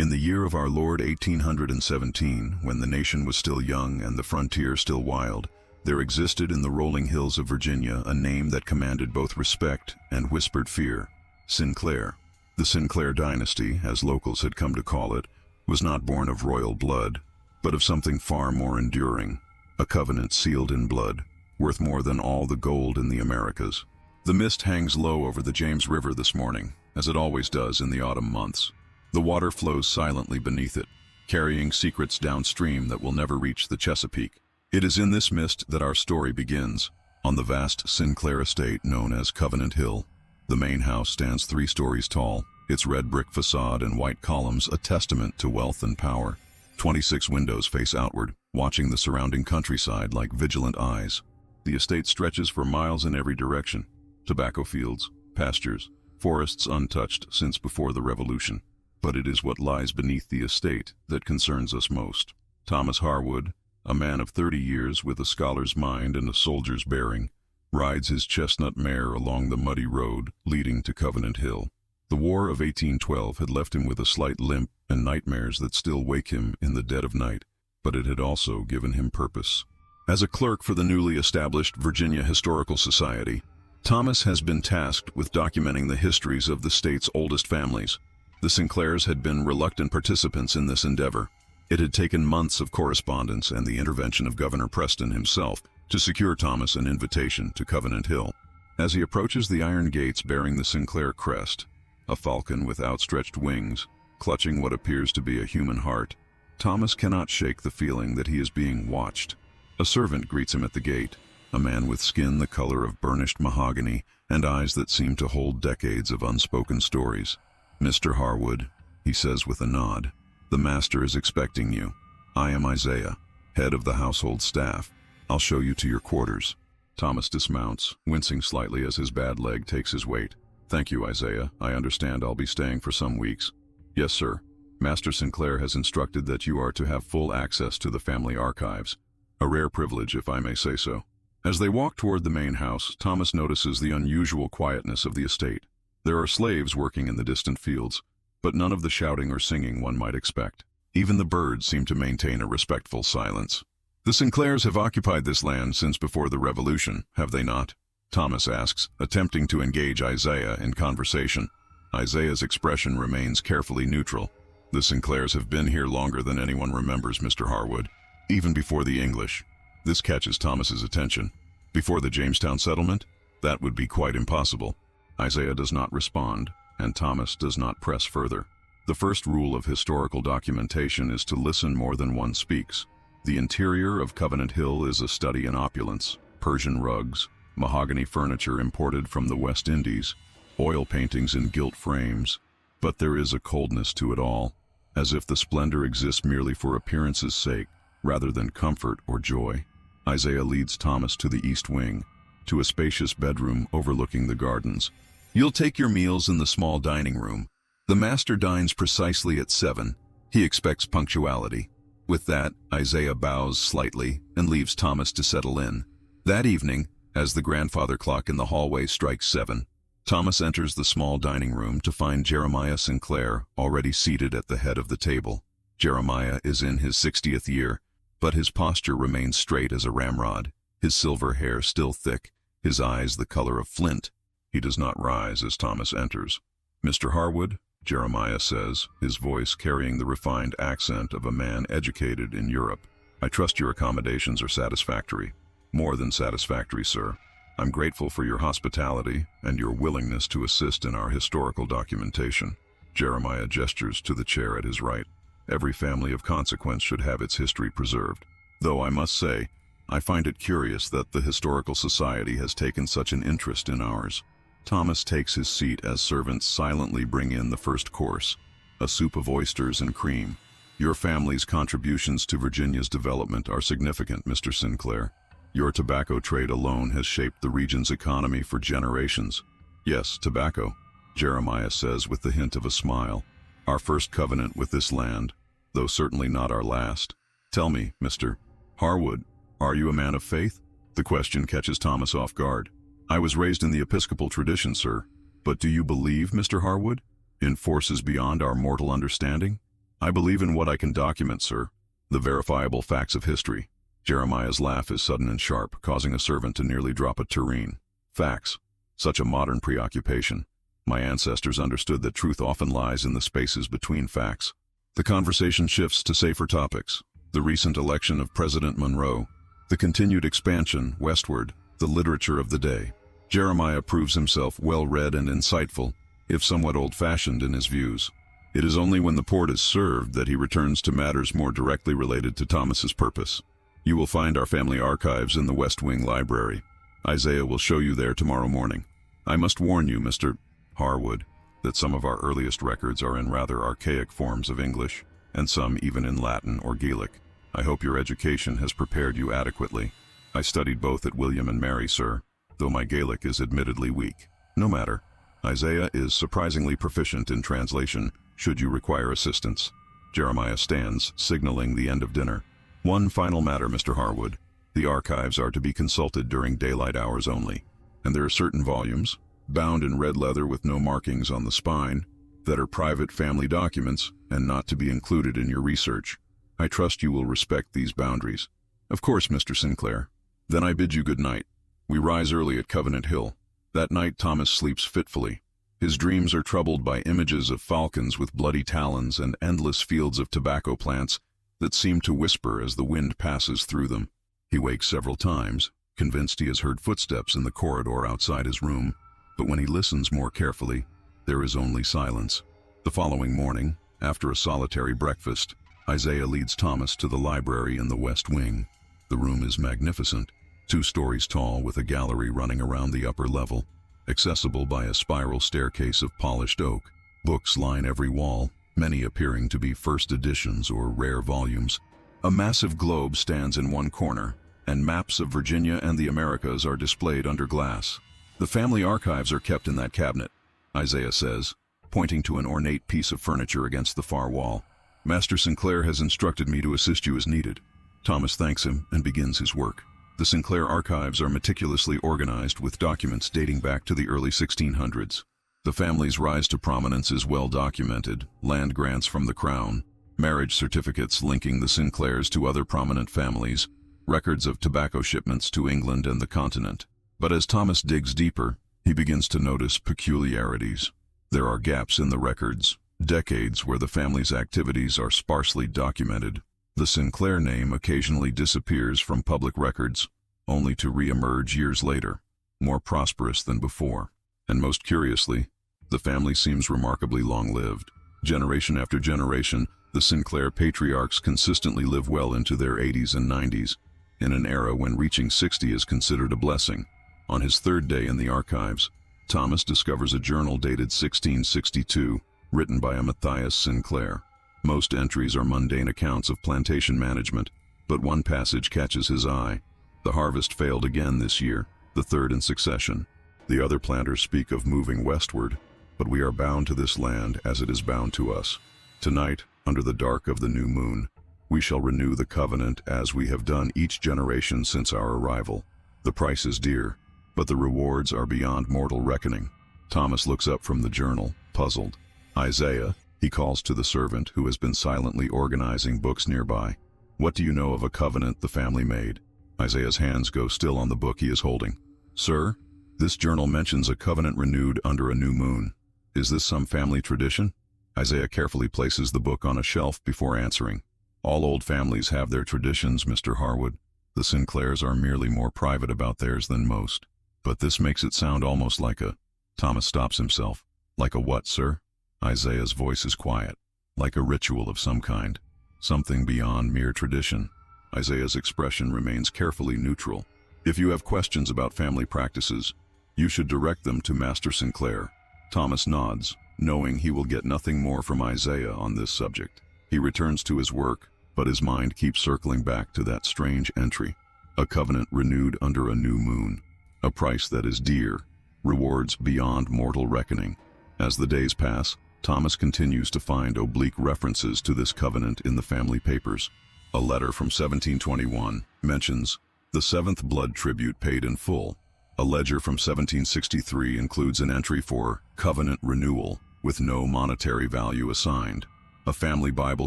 In the year of our Lord 1817, when the nation was still young and the frontier still wild, there existed in the rolling hills of Virginia a name that commanded both respect and whispered fear: Sinclair. The Sinclair Dynasty, as locals had come to call it, was not born of royal blood, but of something far more enduring, a covenant sealed in blood, worth more than all the gold in the Americas. The mist hangs low over the James River this morning, as it always does in the autumn months. The water flows silently beneath it, carrying secrets downstream that will never reach the Chesapeake. It is in this mist that our story begins, on the vast Sinclair estate known as Covenant Hill. The main house stands 3 stories tall, its red brick facade and white columns a testament to wealth and power. 26 windows face outward, watching the surrounding countryside like vigilant eyes. The estate stretches for miles in every direction: tobacco fields, pastures, forests untouched since before the Revolution. But it is what lies beneath the estate that concerns us most. Thomas Harwood, a man of 30 years with a scholar's mind and a soldier's bearing, rides his chestnut mare along the muddy road leading to Covenant Hill. The War of 1812 had left him with a slight limp and nightmares that still wake him in the dead of night, but it had also given him purpose. As a clerk for the newly established Virginia Historical Society, Thomas has been tasked with documenting the histories of the state's oldest families. The Sinclairs had been reluctant participants in this endeavor. It had taken months of correspondence and the intervention of Governor Preston himself to secure Thomas an invitation to Covenant Hill. As he approaches the iron gates bearing the Sinclair crest, a falcon with outstretched wings, clutching what appears to be a human heart, Thomas cannot shake the feeling that he is being watched. A servant greets him at the gate, a man with skin the color of burnished mahogany and eyes that seem to hold decades of unspoken stories. "Mr. Harwood," he says with a nod, "the master is expecting you. I am Isaiah, head of the household staff. I'll show you to your quarters." Thomas dismounts, wincing slightly as his bad leg takes his weight. "Thank you, Isaiah. I understand I'll be staying for some weeks." "Yes, sir. Master Sinclair has instructed that you are to have full access to the family archives. A rare privilege, if I may say so." As they walk toward the main house, Thomas notices the unusual quietness of the estate. There are slaves working in the distant fields, but none of the shouting or singing one might expect. Even the birds seem to maintain a respectful silence. "The Sinclairs have occupied this land since before the Revolution, have they not?" Thomas asks, attempting to engage Isaiah in conversation. Isaiah's expression remains carefully neutral. "The Sinclairs have been here longer than anyone remembers, Mr. Harwood, even before the English." This catches Thomas's attention. "Before the Jamestown settlement? That would be quite impossible." Isaiah does not respond, and Thomas does not press further. The first rule of historical documentation is to listen more than one speaks. The interior of Covenant Hill is a study in opulence: Persian rugs, mahogany furniture imported from the West Indies, oil paintings in gilt frames. But there is a coldness to it all, as if the splendor exists merely for appearance's sake, rather than comfort or joy. Isaiah leads Thomas to the east wing, to a spacious bedroom overlooking the gardens. "You'll take your meals in the small dining room. The master dines precisely at 7. He expects punctuality." With that, Isaiah bows slightly and leaves Thomas to settle in. That evening, as the grandfather clock in the hallway strikes 7, Thomas enters the small dining room to find Jeremiah Sinclair already seated at the head of the table. Jeremiah is in his 60th year, but his posture remains straight as a ramrod, his silver hair still thick, his eyes the color of flint. He does not rise as Thomas enters. "Mr. Harwood," Jeremiah says, his voice carrying the refined accent of a man educated in Europe, "I trust your accommodations are satisfactory." "More than satisfactory, sir. I'm grateful for your hospitality and your willingness to assist in our historical documentation." Jeremiah gestures to the chair at his right. "Every family of consequence should have its history preserved. Though I must say, I find it curious that the Historical Society has taken such an interest in ours." Thomas takes his seat as servants silently bring in the first course, a soup of oysters and cream. "Your family's contributions to Virginia's development are significant, Mr. Sinclair. Your tobacco trade alone has shaped the region's economy for generations." "Yes, tobacco," Jeremiah says with the hint of a smile. "Our first covenant with this land, though certainly not our last. Tell me, Mr. Harwood, are you a man of faith?" The question catches Thomas off guard. "I was raised in the Episcopal tradition, sir. But do you believe, Mr. Harwood, in forces beyond our mortal understanding?" I believe in what I can document, sir. The verifiable facts of history. Jeremiah's laugh is sudden and sharp, causing a servant to nearly drop a tureen. Facts. Such a modern preoccupation. My ancestors understood that truth often lies in the spaces between facts. The conversation shifts to safer topics. The recent election of President Monroe, the continued expansion westward, the literature of the day. Jeremiah proves himself well-read and insightful, if somewhat old-fashioned in his views. It is only when the port is served that he returns to matters more directly related to Thomas's purpose. You will find our family archives in the West Wing Library. Isaiah will show you there tomorrow morning. I must warn you, Mr. Harwood, that some of our earliest records are in rather archaic forms of English, and some even in Latin or Gaelic. I hope your education has prepared you adequately. I studied both at William and Mary, sir, though my Gaelic is admittedly weak. No matter. Isaiah is surprisingly proficient in translation, should you require assistance. Jeremiah stands, signaling the end of dinner. One final matter, Mr. Harwood. The archives are to be consulted during daylight hours only, and there are certain volumes, bound in red leather with no markings on the spine, that are private family documents and not to be included in your research. I trust you will respect these boundaries. Of course, Mr. Sinclair. Then I bid you good night. We rise early at Covenant Hill. That night Thomas sleeps fitfully. His dreams are troubled by images of falcons with bloody talons and endless fields of tobacco plants that seem to whisper as the wind passes through them. He wakes several times, convinced he has heard footsteps in the corridor outside his room, but when he listens more carefully, there is only silence. The following morning, after a solitary breakfast, Isaiah leads Thomas to the library in the West Wing. The room is magnificent, 2 stories tall with a gallery running around the upper level, accessible by a spiral staircase of polished oak. Books line every wall, many appearing to be first editions or rare volumes. A massive globe stands in one corner, and maps of Virginia and the Americas are displayed under glass. The family archives are kept in that cabinet, Isaiah says, pointing to an ornate piece of furniture against the far wall. Master Sinclair has instructed me to assist you as needed. Thomas thanks him and begins his work. The Sinclair archives are meticulously organized with documents dating back to the early 1600s. The family's rise to prominence is well documented: land grants from the Crown, marriage certificates linking the Sinclairs to other prominent families, records of tobacco shipments to England and the continent. But as Thomas digs deeper, he begins to notice peculiarities. There are gaps in the records, decades where the family's activities are sparsely documented. The Sinclair name occasionally disappears from public records, only to re-emerge years later, more prosperous than before. And most curiously, the family seems remarkably long-lived. Generation after generation, the Sinclair patriarchs consistently live well into their 80s and 90s, in an era when reaching 60 is considered a blessing. On his 3rd day in the archives, Thomas discovers a journal dated 1662, written by a Matthias Sinclair. Most entries are mundane accounts of plantation management, but one passage catches his eye. The harvest failed again this year, the 3rd in succession. The other planters speak of moving westward, but we are bound to this land as it is bound to us. Tonight, under the dark of the new moon, we shall renew the covenant as we have done each generation since our arrival. The price is dear, but the rewards are beyond mortal reckoning. Thomas looks up from the journal, puzzled. Isaiah, he calls to the servant who has been silently organizing books nearby. What do you know of a covenant the family made? Isaiah's hands go still on the book he is holding. Sir, this journal mentions a covenant renewed under a new moon. Is this some family tradition? Isaiah carefully places the book on a shelf before answering. All old families have their traditions, Mr. Harwood. The Sinclairs are merely more private about theirs than most. But this makes it sound almost like a... Thomas stops himself. Like a what, sir? Isaiah's voice is quiet. Like a ritual of some kind. Something beyond mere tradition. Isaiah's expression remains carefully neutral. If you have questions about family practices, you should direct them to Master Sinclair. Thomas nods, knowing he will get nothing more from Isaiah on this subject. He returns to his work, but his mind keeps circling back to that strange entry. A covenant renewed under a new moon. A price that is dear. Rewards beyond mortal reckoning. As the days pass, Thomas continues to find oblique references to this covenant in the family papers. A letter from 1721 mentions the 7th blood tribute paid in full. A ledger from 1763 includes an entry for covenant renewal with no monetary value assigned. A family Bible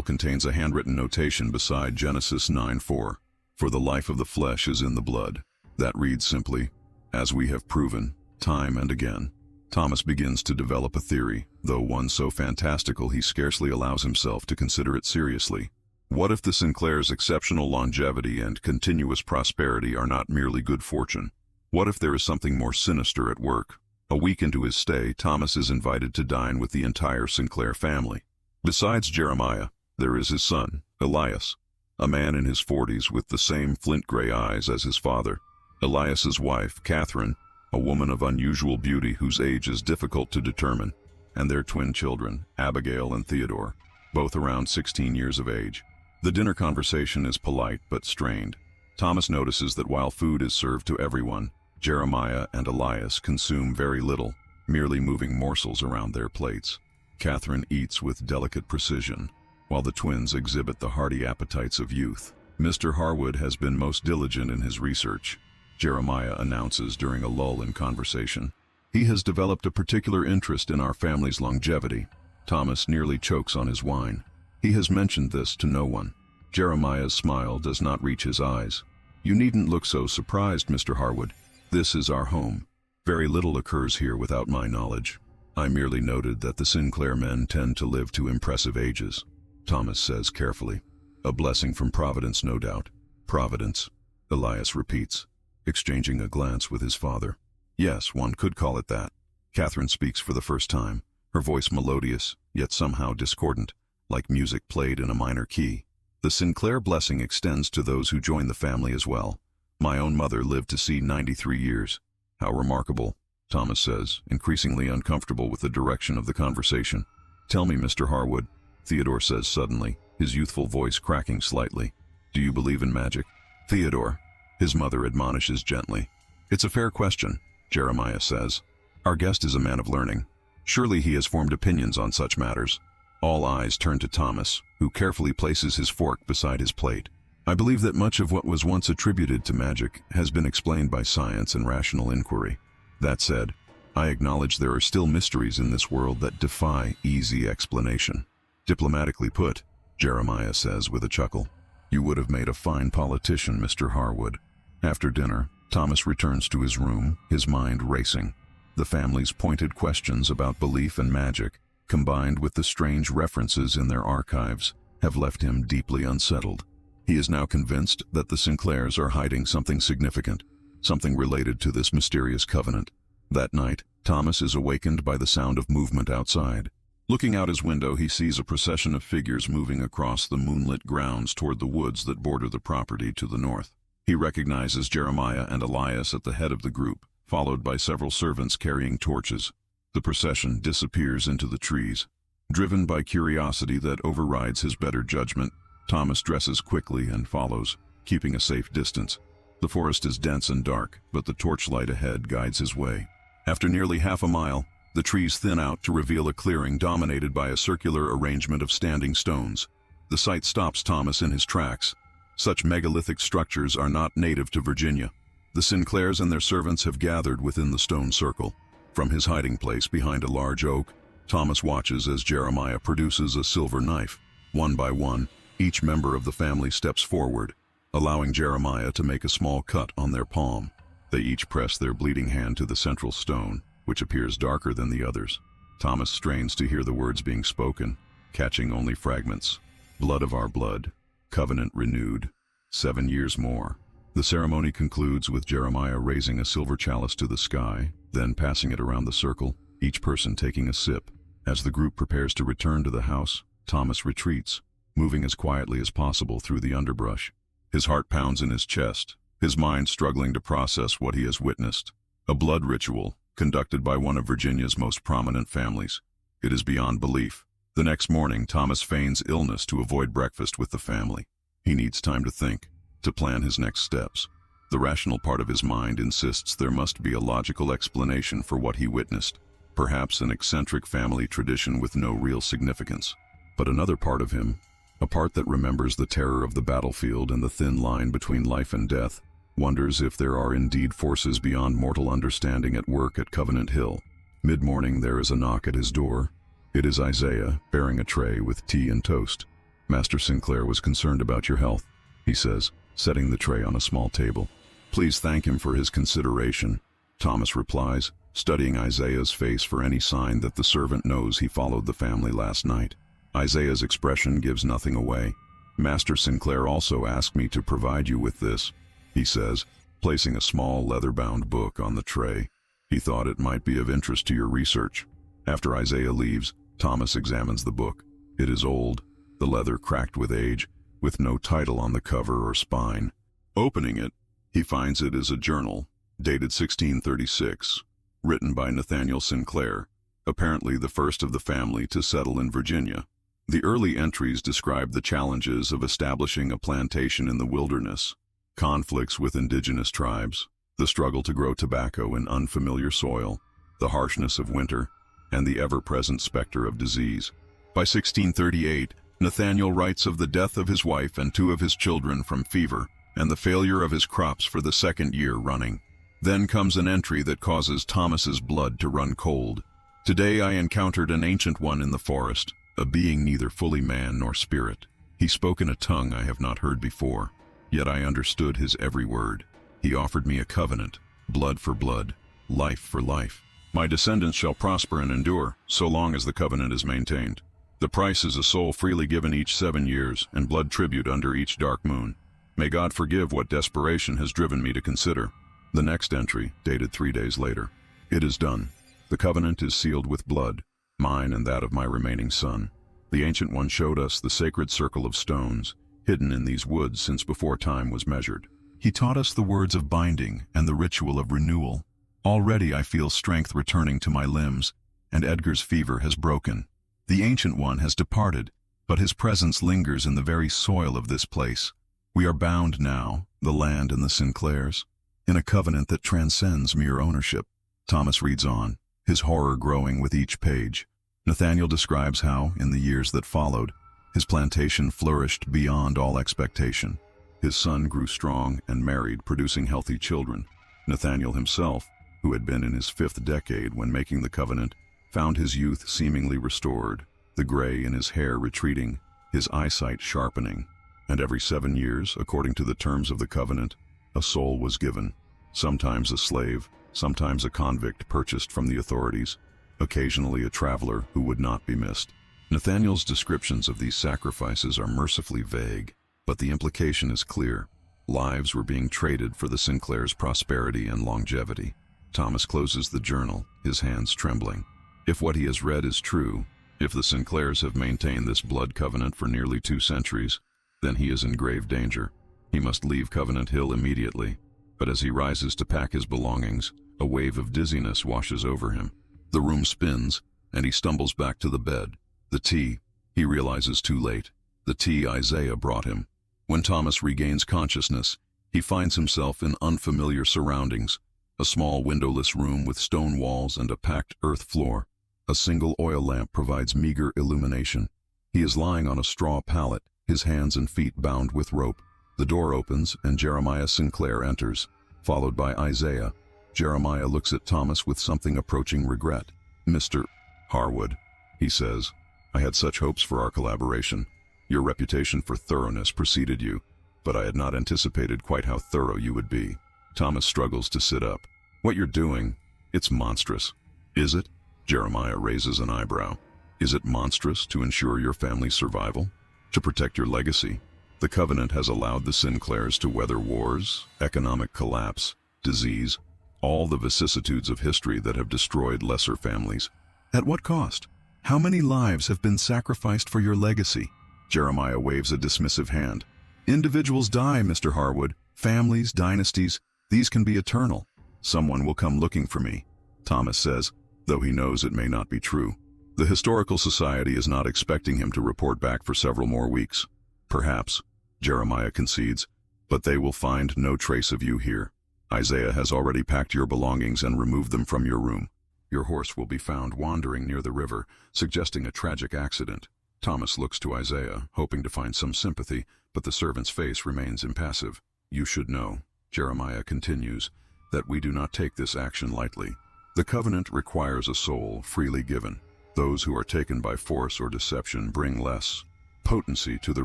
contains a handwritten notation beside Genesis 9:4. For the life of the flesh is in the blood. That reads simply, as we have proven, time and again. Thomas begins to develop a theory, though one so fantastical he scarcely allows himself to consider it seriously. What if the Sinclairs' exceptional longevity and continuous prosperity are not merely good fortune? What if there is something more sinister at work? A week into his stay, Thomas is invited to dine with the entire Sinclair family. Besides Jeremiah, there is his son, Elias, a man in his 40s with the same flint-gray eyes as his father. Elias's wife, Catherine, a woman of unusual beauty whose age is difficult to determine, and their twin children, Abigail and Theodore, both around 16 years of age. The dinner conversation is polite but strained. Thomas notices that while food is served to everyone, Jeremiah and Elias consume very little, merely moving morsels around their plates. Catherine eats with delicate precision, while the twins exhibit the hearty appetites of youth. Mr. Harwood has been most diligent in his research, Jeremiah announces during a lull in conversation. He has developed a particular interest in our family's longevity. Thomas nearly chokes on his wine. He has mentioned this to no one. Jeremiah's smile does not reach his eyes. You needn't look so surprised, Mr. Harwood. This is our home. Very little occurs here without my knowledge. I merely noted that the Sinclair men tend to live to impressive ages, Thomas says carefully. A blessing from Providence, no doubt. Providence, Elias repeats, exchanging a glance with his father. Yes, one could call it that. Catherine speaks for the first time, her voice melodious, yet somehow discordant, like music played in a minor key. The Sinclair blessing extends to those who join the family as well. My own mother lived to see 93 years. How remarkable, Thomas says, increasingly uncomfortable with the direction of the conversation. Tell me, Mr. Harwood, Theodore says suddenly, his youthful voice cracking slightly. Do you believe in magic? Theodore, his mother admonishes gently. It's a fair question, Jeremiah says. Our guest is a man of learning. Surely he has formed opinions on such matters. All eyes turn to Thomas, who carefully places his fork beside his plate. I believe that much of what was once attributed to magic has been explained by science and rational inquiry. That said, I acknowledge there are still mysteries in this world that defy easy explanation. Diplomatically put, Jeremiah says with a chuckle. You would have made a fine politician, Mr. Harwood. After dinner, Thomas returns to his room, his mind racing. The family's pointed questions about belief and magic, combined with the strange references in their archives, have left him deeply unsettled. He is now convinced that the Sinclairs are hiding something significant, something related to this mysterious covenant. That night, Thomas is awakened by the sound of movement outside. Looking out his window, he sees a procession of figures moving across the moonlit grounds toward the woods that border the property to the north. He recognizes Jeremiah and Elias at the head of the group, followed by several servants carrying torches. The procession disappears into the trees. Driven by curiosity that overrides his better judgment, Thomas dresses quickly and follows, keeping a safe distance. The forest is dense and dark, but the torchlight ahead guides his way. After nearly half a mile, the trees thin out to reveal a clearing dominated by a circular arrangement of standing stones. The sight stops Thomas in his tracks. Such megalithic structures are not native to Virginia. The Sinclairs and their servants have gathered within the stone circle. From his hiding place behind a large oak, Thomas watches as Jeremiah produces a silver knife. One by one, each member of the family steps forward, allowing Jeremiah to make a small cut on their palm. They each press their bleeding hand to the central stone, which appears darker than the others. Thomas strains to hear the words being spoken, catching only fragments. Blood of our blood, covenant renewed, 7 years more. The ceremony concludes with Jeremiah raising a silver chalice to the sky, then passing it around the circle, each person taking a sip. As the group prepares to return to the house, Thomas retreats, moving as quietly as possible through the underbrush. His heart pounds in his chest, his mind struggling to process what he has witnessed. A blood ritual, conducted by one of Virginia's most prominent families. It is beyond belief. The next morning, Thomas feigns illness to avoid breakfast with the family. He needs time to think, to plan his next steps. The rational part of his mind insists there must be a logical explanation for what he witnessed, perhaps an eccentric family tradition with no real significance. But another part of him, a part that remembers the terror of the battlefield and the thin line between life and death, wonders if there are indeed forces beyond mortal understanding at work at Covenant Hill. Mid-morning, there is a knock at his door. It is Isaiah, bearing a tray with tea and toast. "Master Sinclair was concerned about your health," he says, setting the tray on a small table. "Please thank him for his consideration," Thomas replies, studying Isaiah's face for any sign that the servant knows he followed the family last night. Isaiah's expression gives nothing away. "Master Sinclair also asked me to provide you with this," he says, placing a small leather-bound book on the tray. "He thought it might be of interest to your research." After Isaiah leaves, Thomas examines the book. It is old, the leather cracked with age, with no title on the cover or spine. Opening it, he finds it is a journal, dated 1636, written by Nathaniel Sinclair, apparently the first of the family to settle in Virginia. The early entries describe the challenges of establishing a plantation in the wilderness, conflicts with indigenous tribes, the struggle to grow tobacco in unfamiliar soil, the harshness of winter, and the ever-present specter of disease. By 1638, Nathaniel writes of the death of his wife and 2 of his children from fever, and the failure of his crops for the 2nd year running. Then comes an entry that causes Thomas's blood to run cold. "Today I encountered an ancient one in the forest, a being neither fully man nor spirit. He spoke in a tongue I have not heard before, yet I understood his every word. He offered me a covenant, blood for blood, life for life. My descendants shall prosper and endure, so long as the covenant is maintained. The price is a soul freely given each 7 years, and blood tribute under each dark moon. May God forgive what desperation has driven me to consider." The next entry, dated 3 days later. "It is done. The covenant is sealed with blood, mine and that of my remaining son. The Ancient One showed us the sacred circle of stones, hidden in these woods since before time was measured. He taught us the words of binding and the ritual of renewal. Already I feel strength returning to my limbs, and Edgar's fever has broken. The Ancient One has departed, but his presence lingers in the very soil of this place. We are bound now, the land and the Sinclairs, in a covenant that transcends mere ownership." Thomas reads on, his horror growing with each page. Nathaniel describes how, in the years that followed, his plantation flourished beyond all expectation. His son grew strong and married, producing healthy children. Nathaniel himself, who had been in his 5th decade when making the covenant, found his youth seemingly restored, the gray in his hair retreating, his eyesight sharpening. And every 7 years, according to the terms of the covenant, a soul was given, sometimes a slave, sometimes a convict purchased from the authorities, occasionally a traveler who would not be missed. Nathaniel's descriptions of these sacrifices are mercifully vague, but the implication is clear. Lives were being traded for the Sinclairs' prosperity and longevity. Thomas closes the journal, his hands trembling. If what he has read is true, if the Sinclairs have maintained this blood covenant for nearly 2 centuries, then he is in grave danger. He must leave Covenant Hill immediately, but as he rises to pack his belongings, a wave of dizziness washes over him. The room spins, and he stumbles back to the bed. The tea, he realizes too late, the tea Isaiah brought him. When Thomas regains consciousness, he finds himself in unfamiliar surroundings. A small windowless room with stone walls and a packed earth floor. A single oil lamp provides meager illumination. He is lying on a straw pallet, his hands and feet bound with rope. The door opens and Jeremiah Sinclair enters, followed by Isaiah. Jeremiah looks at Thomas with something approaching regret. "Mr. Harwood," he says, "I had such hopes for our collaboration. Your reputation for thoroughness preceded you, but I had not anticipated quite how thorough you would be." Thomas struggles to sit up. "What you're doing, it's monstrous." "Is it?" Jeremiah raises an eyebrow. "Is it monstrous to ensure your family's survival? To protect your legacy? The covenant has allowed the Sinclairs to weather wars, economic collapse, disease, all the vicissitudes of history that have destroyed lesser families. At what cost? How many lives have been sacrificed for your legacy?" Jeremiah waves a dismissive hand. "Individuals die, Mr. Harwood. Families, dynasties, these can be eternal. Someone will come looking for me," Thomas says, though he knows it may not be true. The Historical Society is not expecting him to report back for several more weeks. "Perhaps," Jeremiah concedes, "but they will find no trace of you here. Isaiah has already packed your belongings and removed them from your room. Your horse will be found wandering near the river, suggesting a tragic accident." Thomas looks to Isaiah, hoping to find some sympathy, but the servant's face remains impassive. "You should know," Jeremiah continues, "that we do not take this action lightly. The covenant requires a soul freely given. Those who are taken by force or deception bring less potency to the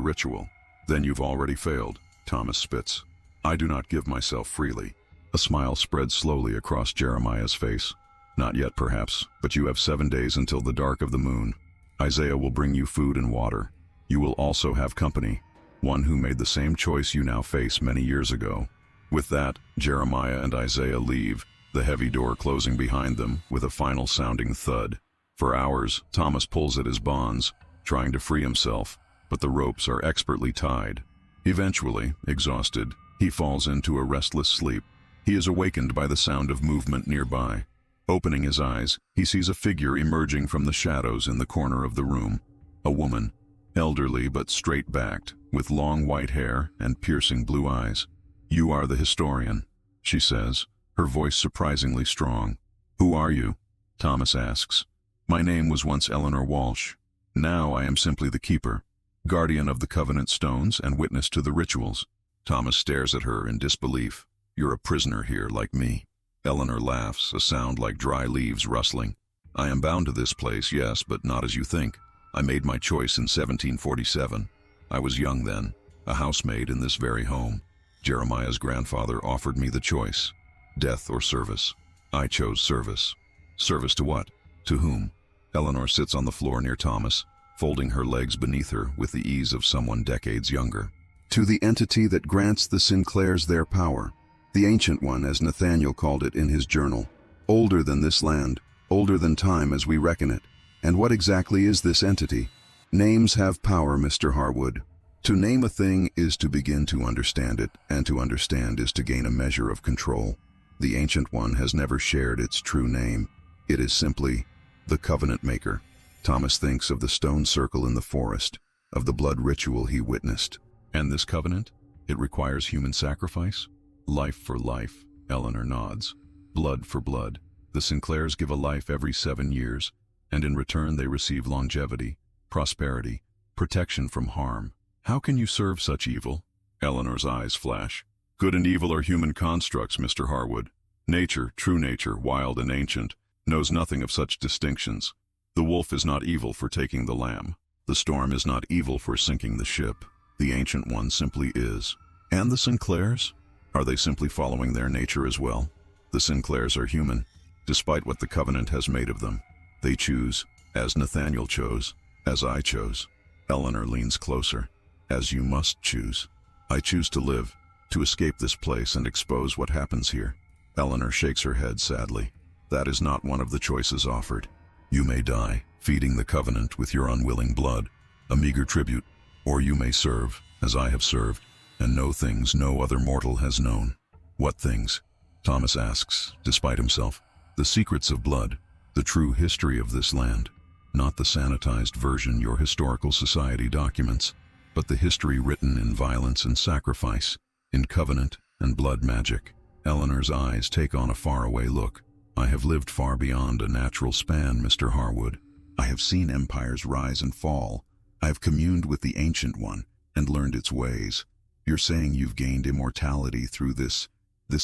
ritual. Then you've already failed, Thomas spits. I do not give myself freely. A smile spreads slowly across Jeremiah's face. Not yet, perhaps, but you have 7 days until the dark of the moon. Isaiah will bring you food and water. You will also have company, one who made the same choice you now face many years ago. With that, Jeremiah and Isaiah leave, the heavy door closing behind them with a final sounding thud. For hours, Thomas pulls at his bonds, trying to free himself, but the ropes are expertly tied. Eventually, exhausted, he falls into a restless sleep. He is awakened by the sound of movement nearby. Opening his eyes, he sees a figure emerging from the shadows in the corner of the room. A woman, elderly but straight-backed, with long white hair and piercing blue eyes. "You are the historian," she says, her voice surprisingly strong. "Who are you?" Thomas asks. "My name was once Eleanor Walsh. Now I am simply the keeper, guardian of the covenant stones and witness to the rituals." Thomas stares at her in disbelief. "You're a prisoner here, like me." Eleanor laughs, a sound like dry leaves rustling. "I am bound to this place, yes, but not as you think. I made my choice in 1747. I was young then, a housemaid in this very home. Jeremiah's grandfather offered me the choice, death or service. I chose service." "Service to what? To whom?" Eleanor sits on the floor near Thomas, folding her legs beneath her with the ease of someone decades younger. "To the entity that grants the Sinclairs their power. The Ancient One, as Nathaniel called it in his journal. Older than this land, older than time as we reckon it. And what exactly is this entity? Names have power, Mr. Harwood. To name a thing is to begin to understand it, and to understand is to gain a measure of control. The Ancient One has never shared its true name. It is simply the Covenant Maker." Thomas thinks of the stone circle in the forest, of the blood ritual he witnessed. "And this covenant? It requires human sacrifice?" "Life for life," Eleanor nods. "Blood for blood. The Sinclairs give a life every 7 years, and in return they receive longevity, prosperity, protection from harm. How can you serve such evil?" Eleanor's eyes flash. "Good and evil are human constructs, Mr. Harwood. Nature, true nature, wild and ancient, knows nothing of such distinctions. The wolf is not evil for taking the lamb. The storm is not evil for sinking the ship. The Ancient One simply is. And the Sinclairs? Are they simply following their nature as well? The Sinclairs are human, despite what the Covenant has made of them. They choose, as Nathaniel chose, as I chose." Eleanor leans closer. "As you must choose. I choose to live, to escape this place and expose what happens here." Eleanor shakes her head sadly. "That is not one of the choices offered. You may die, feeding the Covenant with your unwilling blood, a meager tribute, or you may serve, as I have served, and know things no other mortal has known." "What things?" Thomas asks, despite himself. "The secrets of blood, the true history of this land. Not the sanitized version your historical society documents, but the history written in violence and sacrifice, in covenant and blood magic." Eleanor's eyes take on a faraway look. "I have lived far beyond a natural span, Mr. Harwood. I have seen empires rise and fall. I have communed with the Ancient One and learned its ways. You're saying you've gained immortality through this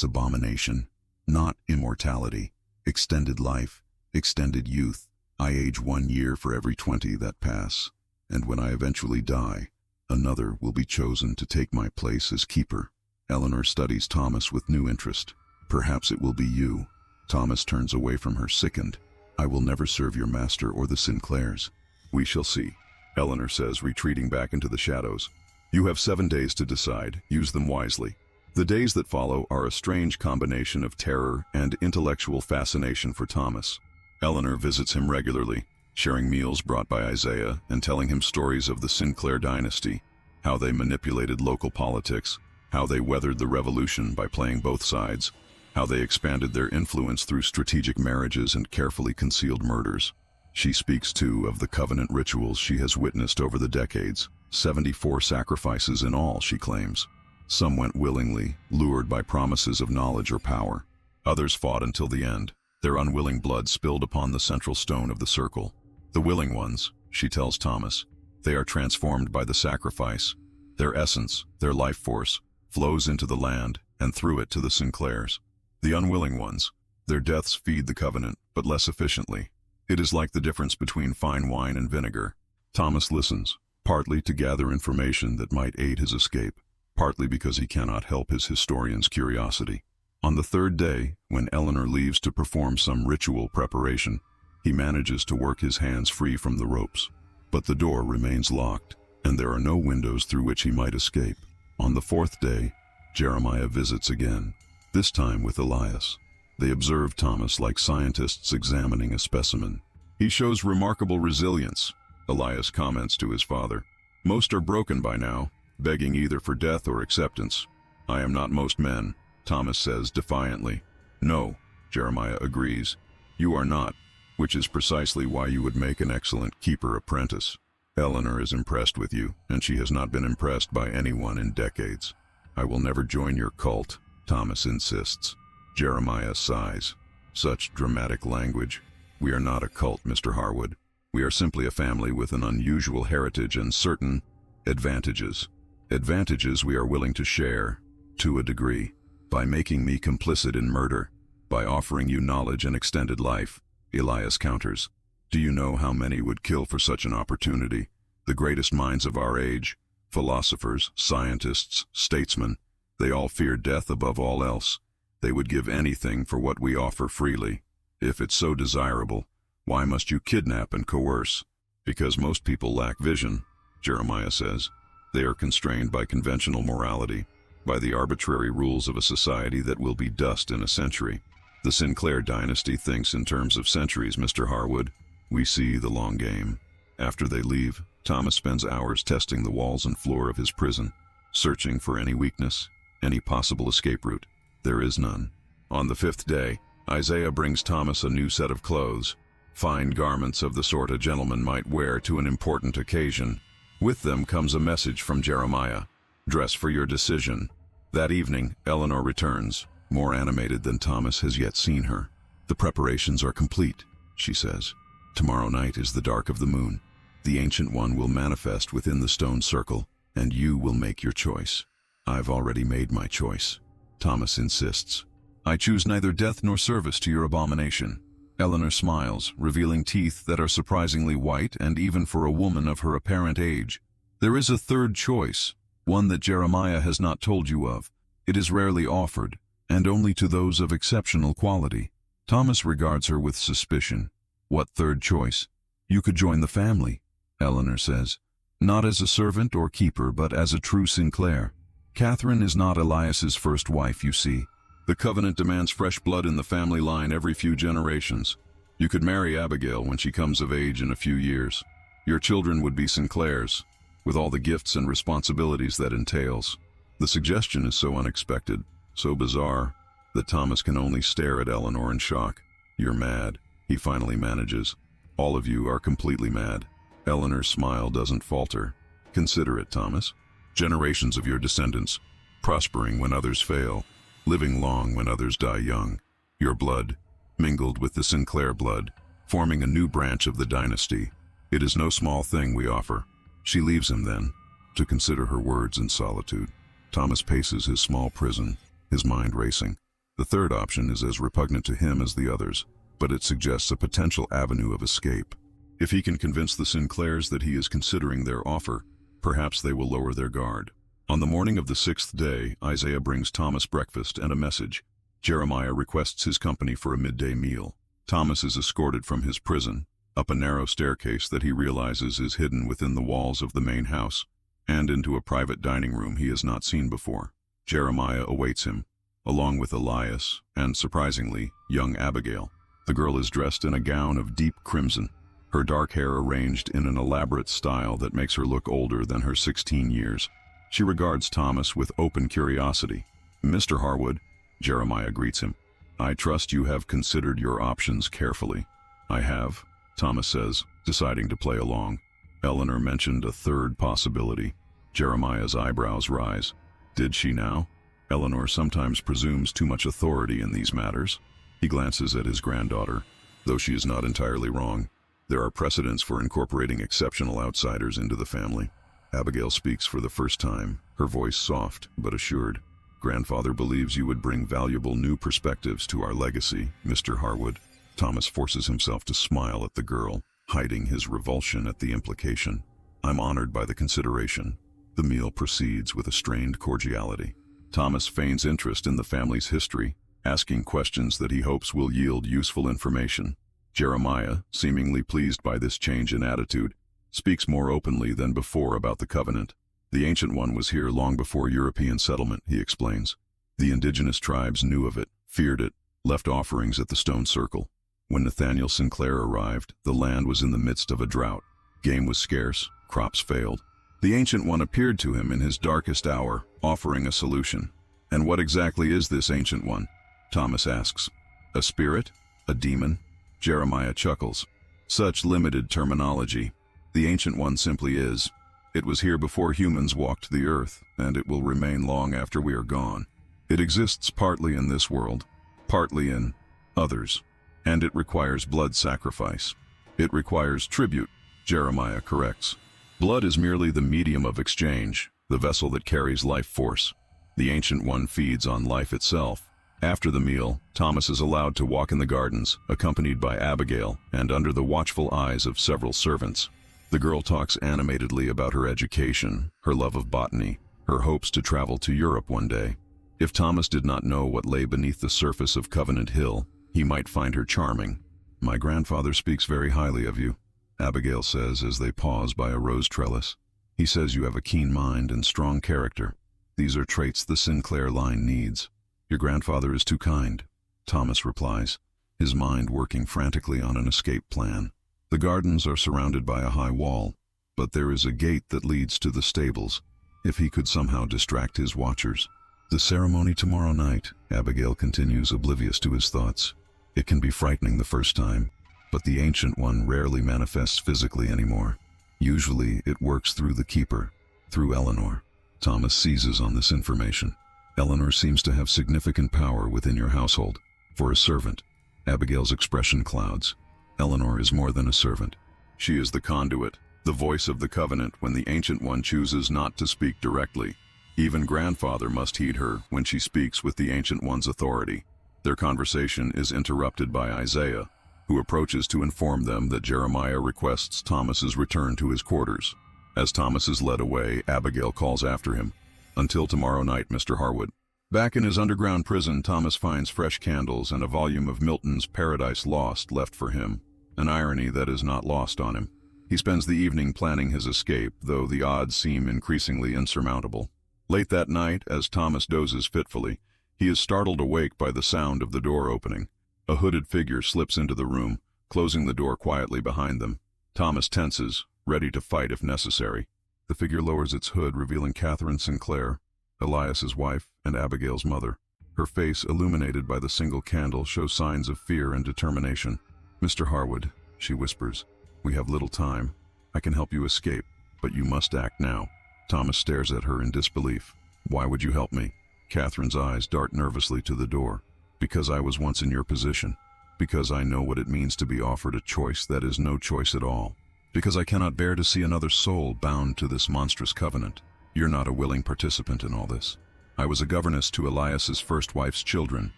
abomination. Not immortality. Extended life, extended youth. I age 1 year for every 20 that pass. And when I eventually die, another will be chosen to take my place as keeper." Eleanor studies Thomas with new interest. "Perhaps it will be you." Thomas turns away from her, sickened. "I will never serve your master or the Sinclairs." "We shall see," Eleanor says, retreating back into the shadows. "You have 7 days to decide. Use them wisely." The days that follow are a strange combination of terror and intellectual fascination for Thomas. Eleanor visits him regularly, sharing meals brought by Isaiah and telling him stories of the Sinclair Dynasty, how they manipulated local politics, how they weathered the revolution by playing both sides, how they expanded their influence through strategic marriages and carefully concealed murders. She speaks, too, of the covenant rituals she has witnessed over the decades, 74 sacrifices in all, she claims. Some went willingly, lured by promises of knowledge or power. Others fought until the end, their unwilling blood spilled upon the central stone of the circle. The willing ones, she tells Thomas, they are transformed by the sacrifice. Their essence, their life force, flows into the land and through it to the Sinclairs. The unwilling ones, their deaths feed the covenant, but less efficiently. It is like the difference between fine wine and vinegar. Thomas listens, partly to gather information that might aid his escape, partly because he cannot help his historian's curiosity. On the third day, when Eleanor leaves to perform some ritual preparation, he manages to work his hands free from the ropes. But the door remains locked, and there are no windows through which he might escape. On the fourth day, Jeremiah visits again, this time with Elias. They observe Thomas like scientists examining a specimen. He shows remarkable resilience, Elias comments to his father. Most are broken by now, begging either for death or acceptance. I am not most men, Thomas says defiantly. No, Jeremiah agrees. You are not, which is precisely why you would make an excellent keeper apprentice. Eleanor is impressed with you, and she has not been impressed by anyone in decades. I will never join your cult, Thomas insists. Jeremiah sighs. Such dramatic language. We are not a cult, Mr. Harwood. We are simply a family with an unusual heritage and certain advantages. Advantages we are willing to share, to a degree. By making me complicit in murder, by offering you knowledge and extended life, Elias counters. Do you know how many would kill for such an opportunity? The greatest minds of our age, philosophers, scientists, statesmen, they all fear death above all else. They would give anything for what we offer freely. If it's so desirable, why must you kidnap and coerce? Because most people lack vision, Jeremiah says. They are constrained by conventional morality, by the arbitrary rules of a society that will be dust in a century. The Sinclair Dynasty thinks in terms of centuries, Mr. Harwood. We see the long game. After they leave, Thomas spends hours testing the walls and floor of his prison, searching for any weakness, any possible escape route. There is none. On the fifth day, Isaiah brings Thomas a new set of clothes, fine garments of the sort a gentleman might wear to an important occasion. With them comes a message from Jeremiah. Dress for your decision. That evening, Eleanor returns, more animated than Thomas has yet seen her. The preparations are complete, she says. Tomorrow night is the dark of the moon. The Ancient One will manifest within the stone circle, and you will make your choice. I've already made my choice. Thomas insists. I choose neither death nor service to your abomination. Eleanor smiles, revealing teeth that are surprisingly white and even for a woman of her apparent age. There is a third choice, one that Jeremiah has not told you of. It is rarely offered, and only to those of exceptional quality. Thomas regards her with suspicion. What third choice? You could join the family, Eleanor says. Not as a servant or keeper, but as a true Sinclair. Catherine is not Elias's first wife, you see. The covenant demands fresh blood in the family line every few generations. You could marry Abigail when she comes of age in a few years. Your children would be Sinclairs, with all the gifts and responsibilities that entails. The suggestion is so unexpected, so bizarre, that Thomas can only stare at Eleanor in shock. You're mad, he finally manages. All of you are completely mad. Eleanor's smile doesn't falter. Consider it, Thomas. Generations of your descendants, prospering when others fail, living long when others die young. Your blood, mingled with the Sinclair blood, forming a new branch of the dynasty. It is no small thing we offer. She leaves him then, to consider her words in solitude. Thomas paces his small prison, his mind racing. The third option is as repugnant to him as the others, but it suggests a potential avenue of escape. If he can convince the Sinclairs that he is considering their offer, perhaps they will lower their guard. On the morning of the sixth day, Isaiah brings Thomas breakfast and a message. Jeremiah requests his company for a midday meal. Thomas is escorted from his prison, up a narrow staircase that he realizes is hidden within the walls of the main house, and into a private dining room he has not seen before. Jeremiah awaits him, along with Elias and, surprisingly, young Abigail. The girl is dressed in a gown of deep crimson, her dark hair arranged in an elaborate style that makes her look older than her 16 years. She regards Thomas with open curiosity. Mr. Harwood, Jeremiah greets him. I trust you have considered your options carefully. I have, Thomas says, deciding to play along. Eleanor mentioned a third possibility. Jeremiah's eyebrows rise. Did she now? Eleanor sometimes presumes too much authority in these matters. He glances at his granddaughter. Though she is not entirely wrong, there are precedents for incorporating exceptional outsiders into the family. Abigail speaks for the first time, her voice soft but assured. Grandfather believes you would bring valuable new perspectives to our legacy, Mr. Harwood. Thomas forces himself to smile at the girl, hiding his revulsion at the implication. I'm honored by the consideration. The meal proceeds with a strained cordiality. Thomas feigns interest in the family's history, asking questions that he hopes will yield useful information. Jeremiah, seemingly pleased by this change in attitude, speaks more openly than before about the covenant. The Ancient One was here long before European settlement, he explains. The indigenous tribes knew of it, feared it, left offerings at the stone circle. When Nathaniel Sinclair arrived, the land was in the midst of a drought. Game was scarce, crops failed. The Ancient One appeared to him in his darkest hour, offering a solution. And what exactly is this Ancient One? Thomas asks. A spirit? A demon? Jeremiah chuckles. Such limited terminology. The Ancient One simply is. It was here before humans walked the earth, and it will remain long after we are gone. It exists partly in this world, partly in others, and it requires blood sacrifice. It requires tribute, Jeremiah corrects. Blood is merely the medium of exchange, the vessel that carries life force. The Ancient One feeds on life itself. After the meal, Thomas is allowed to walk in the gardens, accompanied by Abigail and under the watchful eyes of several servants. The girl talks animatedly about her education, her love of botany, her hopes to travel to Europe one day. If Thomas did not know what lay beneath the surface of Covenant Hill, he might find her charming. My grandfather speaks very highly of you, Abigail says as they pause by a rose trellis. He says you have a keen mind and strong character. These are traits the Sinclair line needs. Your grandfather is too kind, Thomas replies, his mind working frantically on an escape plan. The gardens are surrounded by a high wall, but there is a gate that leads to the stables. If he could somehow distract his watchers. The ceremony tomorrow night, Abigail continues, oblivious to his thoughts. It can be frightening the first time, but the Ancient One rarely manifests physically anymore. Usually it works through the keeper, through Eleanor. Thomas seizes on this information. Eleanor seems to have significant power within your household. For a servant, Abigail's expression clouds. Eleanor is more than a servant. She is the conduit, the voice of the covenant when the Ancient One chooses not to speak directly. Even grandfather must heed her when she speaks with the Ancient One's authority. Their conversation is interrupted by Isaiah, who approaches to inform them that Jeremiah requests Thomas's return to his quarters. As Thomas is led away, Abigail calls after him. Until tomorrow night, Mr. Harwood. Back in his underground prison, Thomas finds fresh candles and a volume of Milton's Paradise Lost left for him, an irony that is not lost on him. He spends the evening planning his escape, though the odds seem increasingly insurmountable. Late that night, as Thomas dozes fitfully, he is startled awake by the sound of the door opening. A hooded figure slips into the room, closing the door quietly behind them. Thomas tenses, ready to fight if necessary. The figure lowers its hood, revealing Catherine Sinclair, Elias's wife and Abigail's mother. Her face, illuminated by the single candle, shows signs of fear and determination. Mr. Harwood, she whispers, we have little time. I can help you escape, but you must act now. Thomas stares at her in disbelief. Why would you help me? Catherine's eyes dart nervously to the door. Because I was once in your position. Because I know what it means to be offered a choice that is no choice at all. Because I cannot bear to see another soul bound to this monstrous covenant. You're not a willing participant in all this. I was a governess to Elias's first wife's children.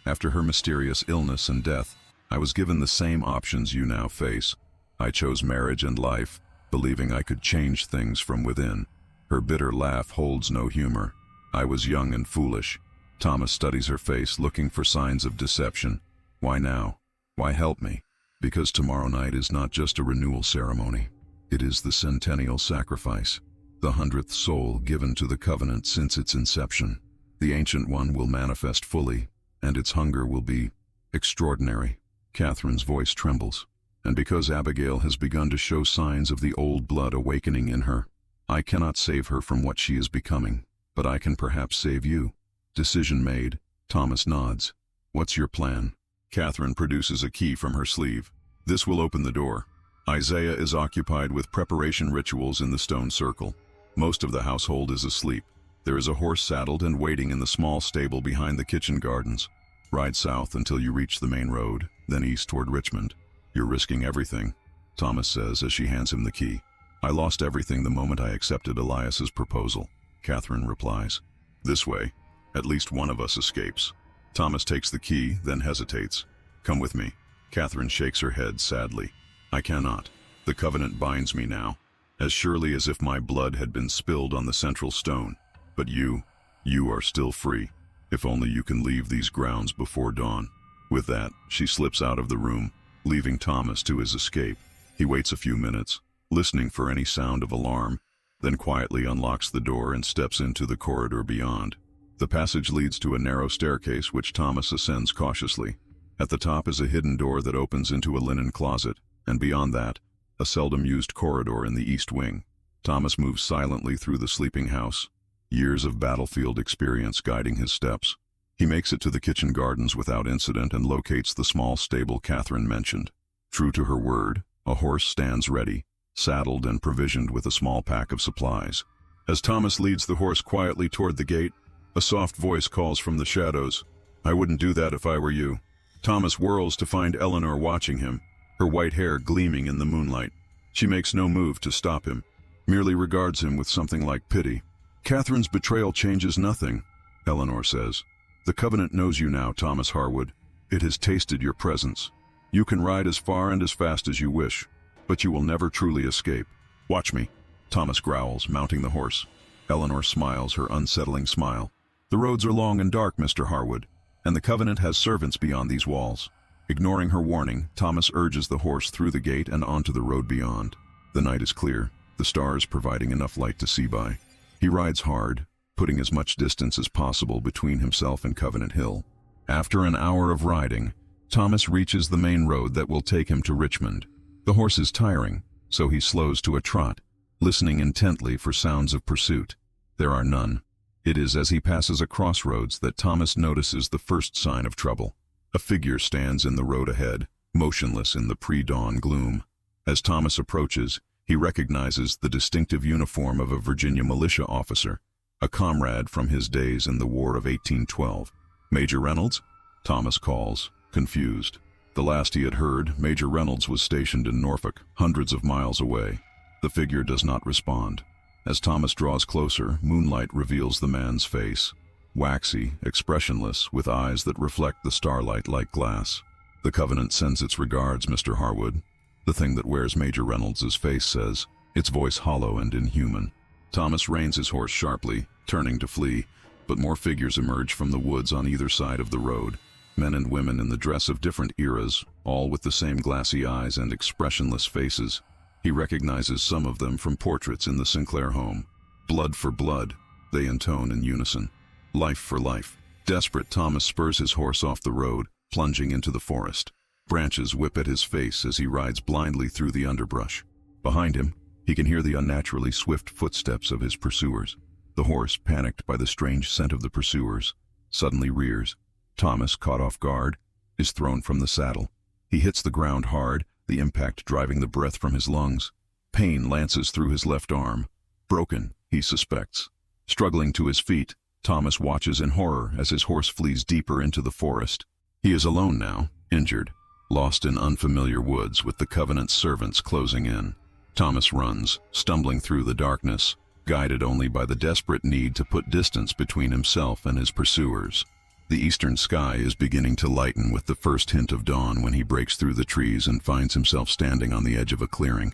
After her mysterious illness and death, I was given the same options you now face. I chose marriage and life, believing I could change things from within. Her bitter laugh holds no humor. I was young and foolish. Thomas studies her face, looking for signs of deception. Why now? Why help me? Because tomorrow night is not just a renewal ceremony. It is the centennial sacrifice, the 100th soul given to the covenant since its inception. The Ancient One will manifest fully, and its hunger will be extraordinary. Catherine's voice trembles. And because Abigail has begun to show signs of the old blood awakening in her, I cannot save her from what she is becoming, but I can perhaps save you. Decision made. Thomas nods. What's your plan? Catherine produces a key from her sleeve. This will open the door. Isaiah is occupied with preparation rituals in the stone circle. Most of the household is asleep. There is a horse saddled and waiting in the small stable behind the kitchen gardens. Ride south until you reach the main road, then east toward Richmond. You're risking everything, Thomas says as she hands him the key. I lost everything the moment I accepted Elias's proposal, Catherine replies. This way, at least one of us escapes. Thomas takes the key, then hesitates. Come with me. Catherine shakes her head sadly. I cannot. The covenant binds me now, as surely as if my blood had been spilled on the central stone. But you are still free, if only you can leave these grounds before dawn. With that, she slips out of the room, leaving Thomas to his escape. He waits a few minutes, listening for any sound of alarm, then quietly unlocks the door and steps into the corridor beyond. The passage leads to a narrow staircase which Thomas ascends cautiously. At the top is a hidden door that opens into a linen closet, and beyond that, a seldom-used corridor in the east wing. Thomas moves silently through the sleeping house, years of battlefield experience guiding his steps. He makes it to the kitchen gardens without incident and locates the small stable Catherine mentioned. True to her word, a horse stands ready, saddled and provisioned with a small pack of supplies. As Thomas leads the horse quietly toward the gate, a soft voice calls from the shadows, "I wouldn't do that if I were you." Thomas whirls to find Eleanor watching him, her white hair gleaming in the moonlight. She makes no move to stop him, merely regards him with something like pity. "Catherine's betrayal changes nothing," Eleanor says. "The covenant knows you now, Thomas Harwood. It has tasted your presence. You can ride as far and as fast as you wish, but you will never truly escape. Watch me," Thomas growls, mounting the horse. Eleanor smiles her unsettling smile. "The roads are long and dark, Mr. Harwood, and the covenant has servants beyond these walls." Ignoring her warning, Thomas urges the horse through the gate and onto the road beyond. The night is clear, the stars providing enough light to see by. He rides hard, putting as much distance as possible between himself and Covenant Hill. After an hour of riding, Thomas reaches the main road that will take him to Richmond. The horse is tiring, so he slows to a trot, listening intently for sounds of pursuit. There are none. It is as he passes a crossroads that Thomas notices the first sign of trouble. A figure stands in the road ahead, motionless in the pre-dawn gloom. As Thomas approaches, he recognizes the distinctive uniform of a Virginia militia officer, a comrade from his days in the War of 1812. "Major Reynolds?" Thomas calls, confused. The last he had heard, Major Reynolds was stationed in Norfolk, hundreds of miles away. The figure does not respond. As Thomas draws closer, moonlight reveals the man's face. Waxy, expressionless, with eyes that reflect the starlight like glass. "The Covenant sends its regards, Mr. Harwood," the thing that wears Major Reynolds's face says, its voice hollow and inhuman. Thomas reins his horse sharply, turning to flee, but more figures emerge from the woods on either side of the road. Men and women in the dress of different eras, all with the same glassy eyes and expressionless faces. He recognizes some of them from portraits in the Sinclair home. "Blood for blood," they intone in unison. "Life for life." Desperate, Thomas spurs his horse off the road, plunging into the forest. Branches whip at his face as he rides blindly through the underbrush. Behind him, he can hear the unnaturally swift footsteps of his pursuers. The horse, panicked by the strange scent of the pursuers, suddenly rears. Thomas, caught off guard, is thrown from the saddle. He hits the ground hard, the impact driving the breath from his lungs. Pain lances through his left arm. Broken, he suspects. Struggling to his feet, Thomas watches in horror as his horse flees deeper into the forest. He is alone now, injured, lost in unfamiliar woods with the Covenant's servants closing in. Thomas runs, stumbling through the darkness, guided only by the desperate need to put distance between himself and his pursuers. The eastern sky is beginning to lighten with the first hint of dawn when he breaks through the trees and finds himself standing on the edge of a clearing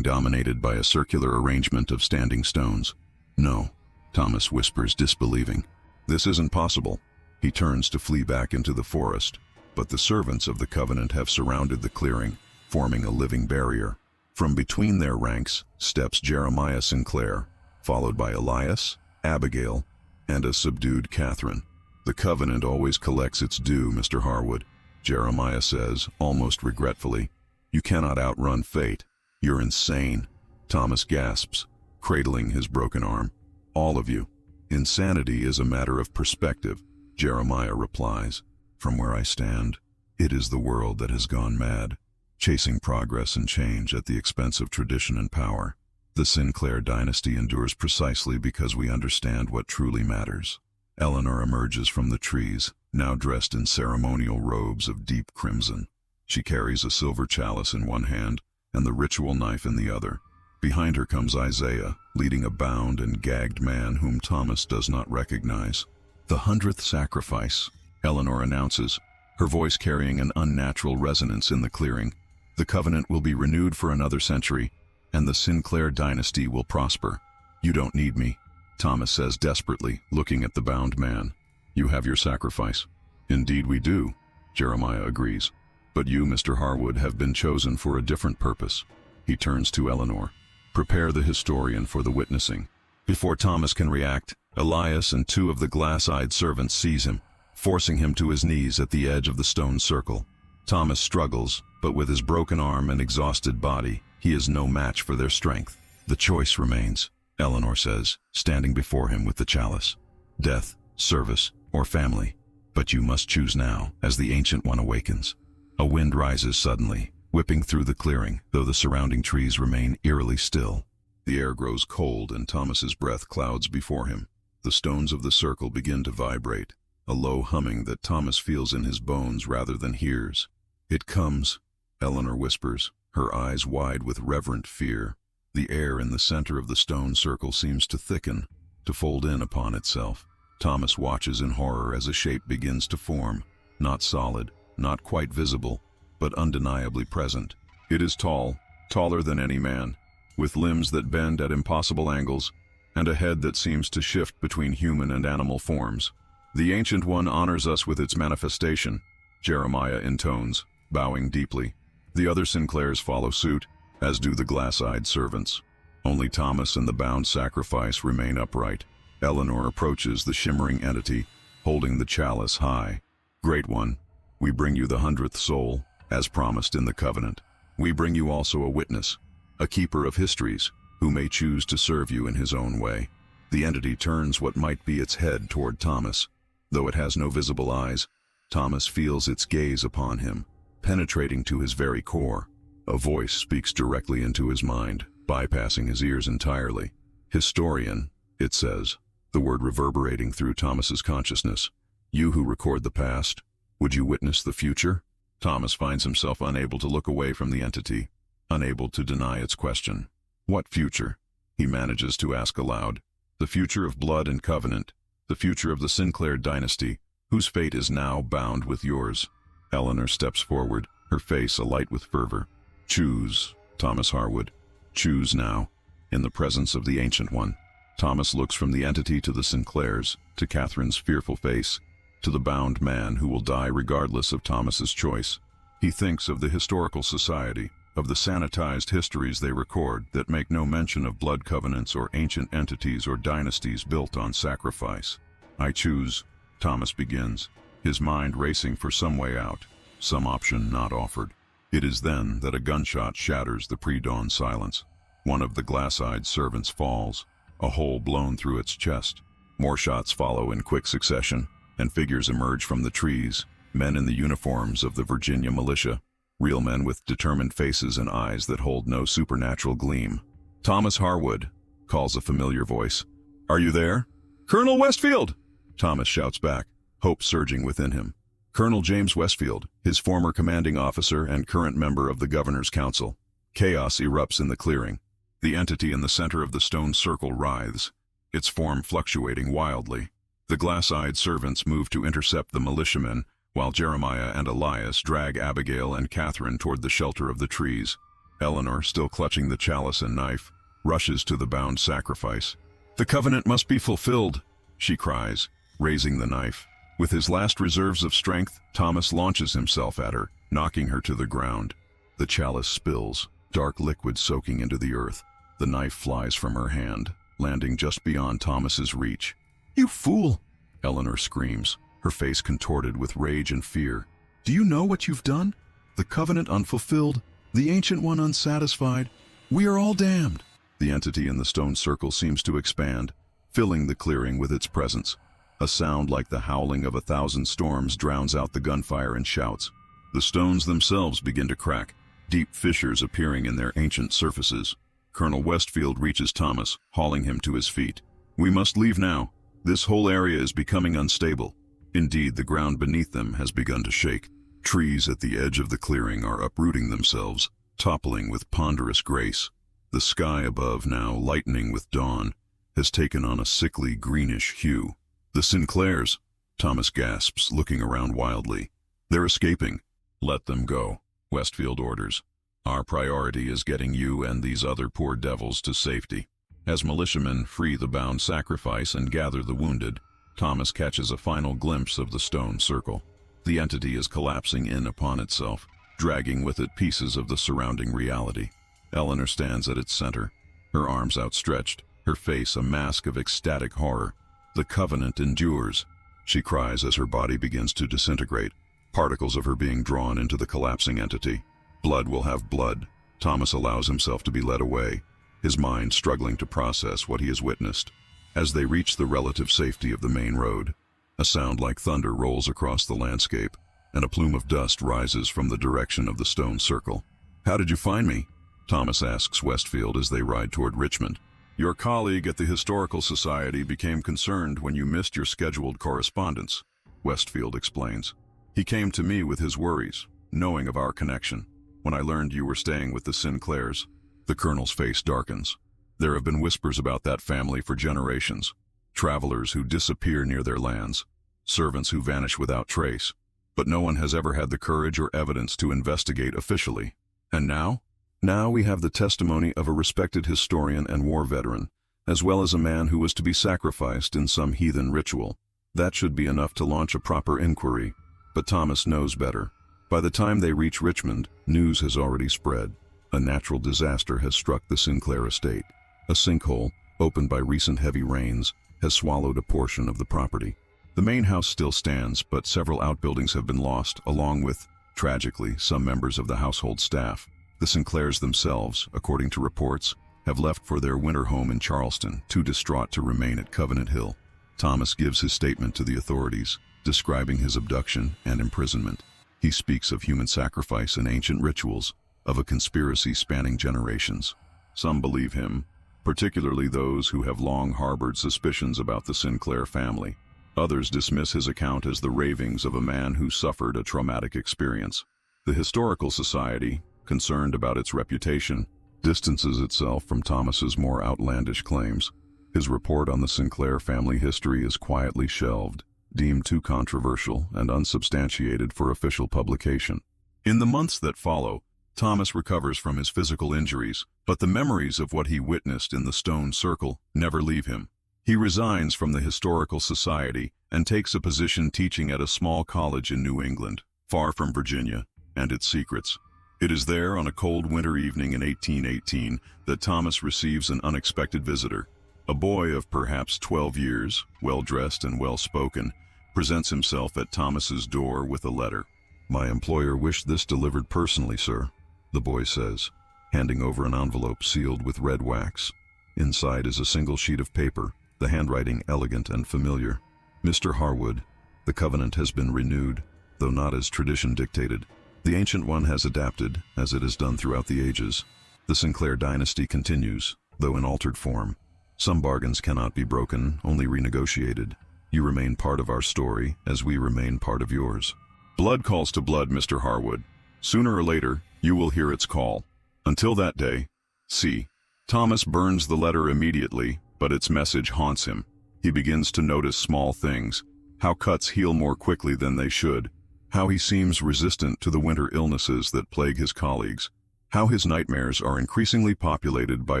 dominated by a circular arrangement of standing stones. "No," Thomas whispers, disbelieving. "This isn't possible." He turns to flee back into the forest, but the servants of the Covenant have surrounded the clearing, forming a living barrier. From between their ranks steps Jeremiah Sinclair, followed by Elias, Abigail, and a subdued Catherine. "The Covenant always collects its due, Mr. Harwood," Jeremiah says, almost regretfully. "You cannot outrun fate. You're insane." Thomas gasps, cradling his broken arm. "All of you. Insanity is a matter of perspective," Jeremiah replies. "From where I stand, it is the world that has gone mad, chasing progress and change at the expense of tradition and power. The Sinclair Dynasty endures precisely because we understand what truly matters." Eleanor emerges from the trees, now dressed in ceremonial robes of deep crimson. She carries a silver chalice in one hand and the ritual knife in the other. Behind her comes Isaiah, leading a bound and gagged man whom Thomas does not recognize. "The 100th sacrifice," Eleanor announces, her voice carrying an unnatural resonance in the clearing. "The covenant will be renewed for another century, and the Sinclair Dynasty will prosper. You don't need me," Thomas says desperately, looking at the bound man. "You have your sacrifice." "Indeed we do," Jeremiah agrees. "But you, Mr. Harwood, have been chosen for a different purpose." He turns to Eleanor. "Prepare the historian for the witnessing." Before Thomas can react, Elias and 2 of the glass-eyed servants seize him, forcing him to his knees at the edge of the stone circle. Thomas struggles, but with his broken arm and exhausted body, he is no match for their strength. "The choice remains," Eleanor says, standing before him with the chalice. "Death, service, or family. But you must choose now, as the Ancient One awakens." A wind rises suddenly, whipping through the clearing, though the surrounding trees remain eerily still. The air grows cold and Thomas's breath clouds before him. The stones of the circle begin to vibrate, a low humming that Thomas feels in his bones rather than hears. "It comes," Eleanor whispers, her eyes wide with reverent fear. The air in the center of the stone circle seems to thicken, to fold in upon itself. Thomas watches in horror as a shape begins to form, not solid, not quite visible, but undeniably present. It is tall, taller than any man, with limbs that bend at impossible angles, and a head that seems to shift between human and animal forms. "The Ancient One honors us with its manifestation," Jeremiah intones, bowing deeply. The other Sinclairs follow suit, as do the glass-eyed servants. Only Thomas and the bound sacrifice remain upright. Eleanor approaches the shimmering entity, holding the chalice high. "Great One, we bring you the 100th soul, as promised in the covenant. We bring you also a witness, a keeper of histories, who may choose to serve you in his own way." The entity turns what might be its head toward Thomas. Though it has no visible eyes, Thomas feels its gaze upon him, penetrating to his very core. A voice speaks directly into his mind, bypassing his ears entirely. "Historian," it says, the word reverberating through Thomas's consciousness. "You who record the past, would you witness the future?" Thomas finds himself unable to look away from the entity, unable to deny its question. "What future?" he manages to ask aloud. "The future of blood and covenant, the future of the Sinclair Dynasty, whose fate is now bound with yours." Eleanor steps forward, her face alight with fervor. "Choose, Thomas Harwood. Choose now, in the presence of the Ancient One." Thomas looks from the entity to the Sinclairs, to Catherine's fearful face, to the bound man who will die regardless of Thomas's choice. He thinks of the historical society, of the sanitized histories they record that make no mention of blood covenants or ancient entities or dynasties built on sacrifice. "I choose," Thomas begins, his mind racing for some way out, some option not offered. It is then that a gunshot shatters the pre-dawn silence. One of the glass-eyed servants falls, a hole blown through its chest. More shots follow in quick succession, and figures emerge from the trees, men in the uniforms of the Virginia militia, real men with determined faces and eyes that hold no supernatural gleam. "Thomas Harwood," calls a familiar voice. "Are you there?" "Colonel Westfield!" Thomas shouts back, hope surging within him. Colonel James Westfield, his former commanding officer and current member of the Governor's Council. Chaos erupts in the clearing. The entity in the center of the stone circle writhes, its form fluctuating wildly. The glass-eyed servants move to intercept the militiamen, while Jeremiah and Elias drag Abigail and Catherine toward the shelter of the trees. Eleanor, still clutching the chalice and knife, rushes to the bound sacrifice. "The covenant must be fulfilled," she cries, raising the knife. With his last reserves of strength, Thomas launches himself at her, knocking her to the ground. The chalice spills, dark liquid soaking into the earth. The knife flies from her hand, landing just beyond Thomas's reach. "You fool!" Eleanor screams, her face contorted with rage and fear. "Do you know what you've done? The covenant unfulfilled, the Ancient One unsatisfied. We are all damned." The entity in the stone circle seems to expand, filling the clearing with its presence. A sound like the howling of 1,000 storms drowns out the gunfire and shouts. The stones themselves begin to crack, deep fissures appearing in their ancient surfaces. Colonel Westfield reaches Thomas, hauling him to his feet. "We must leave now. This whole area is becoming unstable." Indeed, the ground beneath them has begun to shake. Trees at the edge of the clearing are uprooting themselves, toppling with ponderous grace. The sky above, now lightening with dawn, has taken on a sickly greenish hue. "The Sinclairs," Thomas gasps, looking around wildly. They're escaping. Let them go, Westfield orders. Our priority is getting you and these other poor devils to safety. As militiamen free the bound sacrifice and gather the wounded, Thomas catches a final glimpse of the stone circle. The entity is collapsing in upon itself, dragging with it pieces of the surrounding reality. Eleanor stands at its center, her arms outstretched, her face a mask of ecstatic horror. The covenant endures, she cries as her body begins to disintegrate, particles of her being drawn into the collapsing entity. Blood will have blood. Thomas allows himself to be led away, his mind struggling to process what he has witnessed. As they reach the relative safety of the main road, a sound like thunder rolls across the landscape, and a plume of dust rises from the direction of the stone circle. "How did you find me?" Thomas asks Westfield as they ride toward Richmond. "Your colleague at the Historical Society became concerned when you missed your scheduled correspondence," Westfield explains. "He came to me with his worries, knowing of our connection. When I learned you were staying with the Sinclairs." The colonel's face darkens. There have been whispers about that family for generations. Travelers who disappear near their lands, servants who vanish without trace. But no one has ever had the courage or evidence to investigate officially. And now? Now we have the testimony of a respected historian and war veteran, as well as a man who was to be sacrificed in some heathen ritual. That should be enough to launch a proper inquiry. But Thomas knows better. By the time they reach Richmond, news has already spread. A natural disaster has struck the Sinclair estate. A sinkhole, opened by recent heavy rains, has swallowed a portion of the property. The main house still stands, but several outbuildings have been lost, along with, tragically, some members of the household staff. The Sinclairs themselves, according to reports, have left for their winter home in Charleston, too distraught to remain at Covenant Hill. Thomas gives his statement to the authorities, describing his abduction and imprisonment. He speaks of human sacrifice and ancient rituals, of a conspiracy spanning generations. Some believe him, particularly those who have long harbored suspicions about the Sinclair family. Others dismiss his account as the ravings of a man who suffered a traumatic experience. The Historical Society, concerned about its reputation, distances itself from Thomas's more outlandish claims. His report on the Sinclair family history is quietly shelved, deemed too controversial and unsubstantiated for official publication. In the months that follow, Thomas recovers from his physical injuries, but the memories of what he witnessed in the stone circle never leave him. He resigns from the Historical Society and takes a position teaching at a small college in New England, far from Virginia and its secrets. It is there on a cold winter evening in 1818 that Thomas receives an unexpected visitor. A boy of perhaps 12 years, well-dressed and well-spoken, presents himself at Thomas's door with a letter. "My employer wished this delivered personally, sir," the boy says, handing over an envelope sealed with red wax. Inside is a single sheet of paper, the handwriting elegant and familiar. "Mr. Harwood, the covenant has been renewed, though not as tradition dictated. The ancient one has adapted, as it has done throughout the ages. The Sinclair Dynasty continues, though in altered form. Some bargains cannot be broken, only renegotiated. You remain part of our story, as we remain part of yours. Blood calls to blood, Mr. Harwood. Sooner or later, you will hear its call. Until that day, see." Thomas burns the letter immediately, but its message haunts him. He begins to notice small things, how cuts heal more quickly than they should, how he seems resistant to the winter illnesses that plague his colleagues, how his nightmares are increasingly populated by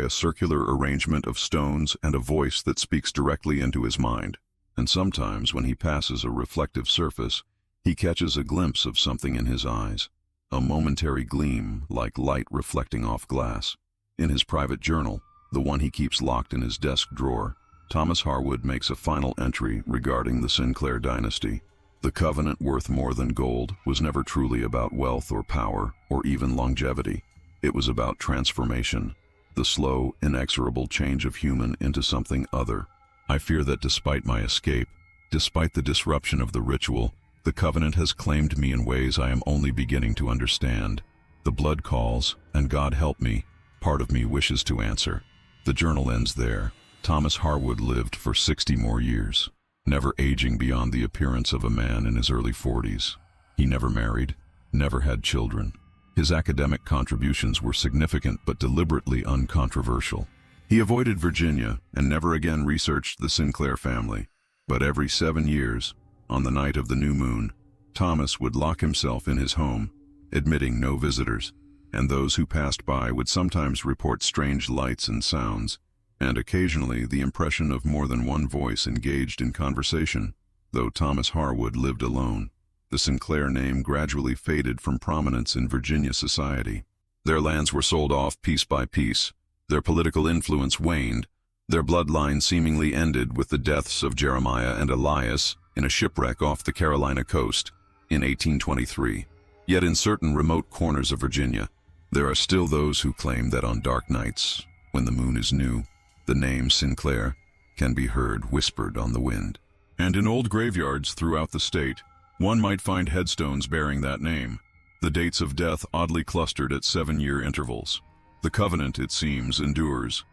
a circular arrangement of stones and a voice that speaks directly into his mind. And sometimes, when he passes a reflective surface, he catches a glimpse of something in his eyes, a momentary gleam like light reflecting off glass. In his private journal, the one he keeps locked in his desk drawer, Thomas Harwood makes a final entry regarding the Sinclair dynasty. The covenant, worth more than gold, was never truly about wealth or power or even longevity. It was about transformation, the slow, inexorable change of human into something other. I fear that despite my escape, despite the disruption of the ritual, the covenant has claimed me in ways I am only beginning to understand. The blood calls, and God help me, part of me wishes to answer. The journal ends there. Thomas Harwood lived for 60 more years, never aging beyond the appearance of a man in his early 40s. He never married, never had children. His academic contributions were significant but deliberately uncontroversial. He avoided Virginia and never again researched the Sinclair family. But every 7 years, on the night of the new moon, Thomas would lock himself in his home, admitting no visitors, and those who passed by would sometimes report strange lights and sounds, and occasionally the impression of more than one voice engaged in conversation. Though Thomas Harwood lived alone, the Sinclair name gradually faded from prominence in Virginia society. Their lands were sold off piece by piece, their political influence waned, their bloodline seemingly ended with the deaths of Jeremiah and Elias in a shipwreck off the Carolina coast in 1823. Yet in certain remote corners of Virginia, there are still those who claim that on dark nights, when the moon is new, the name Sinclair can be heard whispered on the wind. And in old graveyards throughout the state, one might find headstones bearing that name, the dates of death oddly clustered at 7-year intervals. The covenant, it seems, endures,